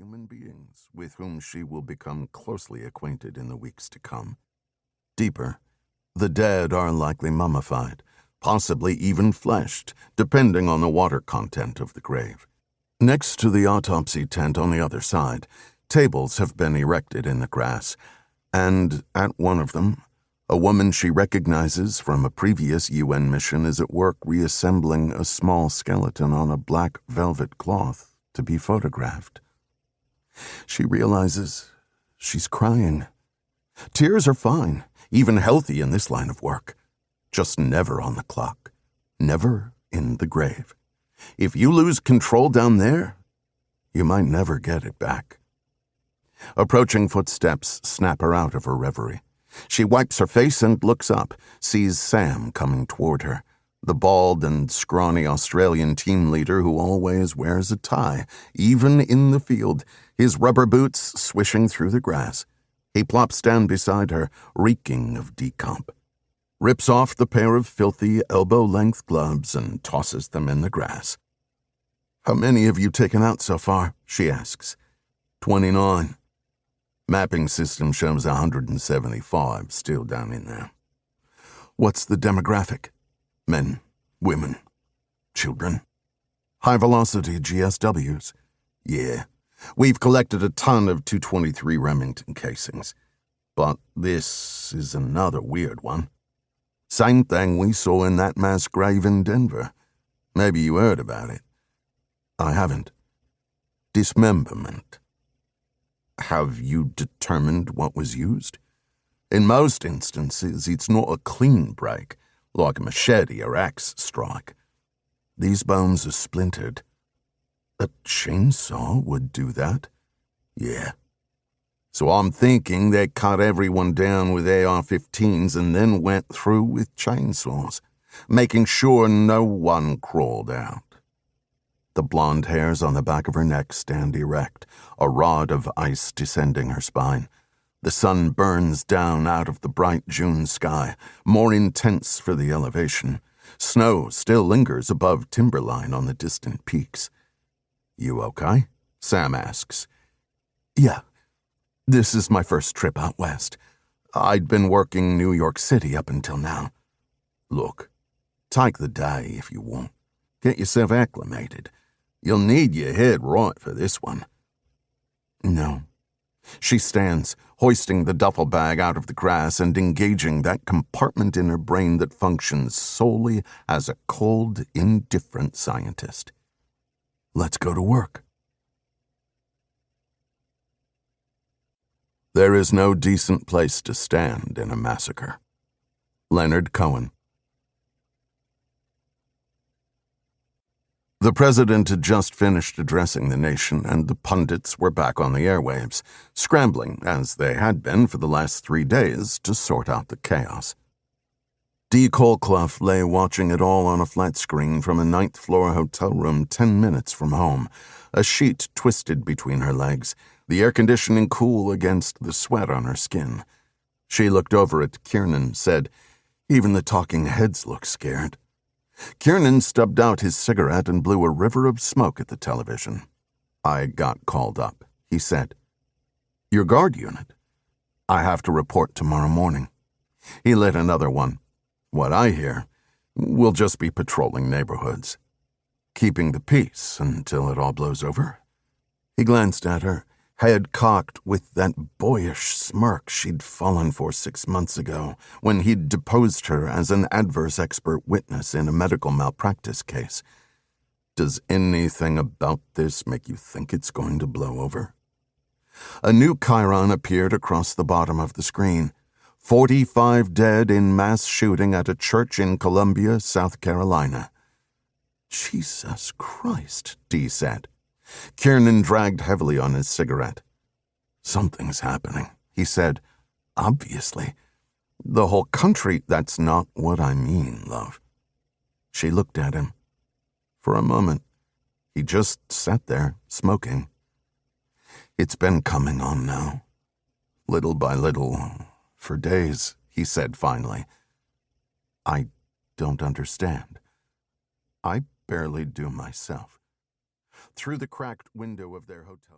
human beings with whom she will become closely acquainted in the weeks to come. Deeper, the dead are likely mummified, possibly even fleshed, depending on the water content of the grave. Next to the autopsy tent on the other side, tables have been erected in the grass, and at one of them, a woman she recognizes from a previous UN mission is at work reassembling a small skeleton on a black velvet cloth to be photographed. She realizes she's crying. Tears are fine, even healthy in this line of work. Just never on the clock, never in the grave. If you lose control down there, you might never get it back. Approaching footsteps snap her out of her reverie. She wipes her face and looks up, sees Sam coming toward her, the bald and scrawny Australian team leader who always wears a tie, even in the field, his rubber boots swishing through the grass. He plops down beside her, reeking of decomp, rips off the pair of filthy elbow-length gloves and tosses them in the grass. "How many have you taken out so far?" she asks. 29. Mapping system shows 175 still down in there. "What's the demographic? Men, women, children? High-velocity GSWs?" "Yeah. We've collected a ton of 223 Remington casings. But this is another weird one. Same thing we saw in that mass grave in Denver. Maybe you heard about it." "I haven't." "Dismemberment." "Have you determined what was used?" "In most instances, it's not a clean break, like a machete or axe strike. These bones are splintered." "A chainsaw would do that?" "Yeah. So I'm thinking they cut everyone down with AR-15s and then went through with chainsaws, making sure no one crawled out." The blonde hairs on the back of her neck stand erect, a rod of ice descending her spine. The sun burns down out of the bright June sky, more intense for the elevation. Snow still lingers above timberline on the distant peaks. "You okay?" Sam asks. "Yeah. This is my first trip out west. I'd been working New York City up until now." "Look, take the day if you want. Get yourself acclimated. You'll need your head right for this one." "No." She stands, hoisting the duffel bag out of the grass and engaging that compartment in her brain that functions solely as a cold, indifferent scientist. "Let's go to work." There is no decent place to stand in a massacre. Leonard Cohen. The president had just finished addressing the nation, and the pundits were back on the airwaves, scrambling, as they had been for the last 3 days, to sort out the chaos. Dee Colclough lay watching it all on a flat screen from a 9th-floor hotel room 10 minutes from home, a sheet twisted between her legs, the air conditioning cool against the sweat on her skin. She looked over at Kiernan, said, "Even the talking heads look scared." Kiernan stubbed out his cigarette and blew a river of smoke at the television. "I got called up," he said. "Your guard unit?" "I have to report tomorrow morning." He lit another one. "What I hear, we'll just be patrolling neighborhoods. Keeping the peace until it all blows over." He glanced at her, head cocked with that boyish smirk she'd fallen for 6 months ago when he'd deposed her as an adverse expert witness in a medical malpractice case. "Does anything about this make you think it's going to blow over?" A new chyron appeared across the bottom of the screen. 45 dead in mass shooting at a church in Columbia, South Carolina. "Jesus Christ," Dee said. Kiernan dragged heavily on his cigarette. "Something's happening," he said. "Obviously. The whole country—" "That's not what I mean, love." She looked at him. For a moment, he just sat there, smoking. "It's been coming on now. Little by little, for days," he said finally. "I don't understand. I barely do myself." Through the cracked window of their hotel.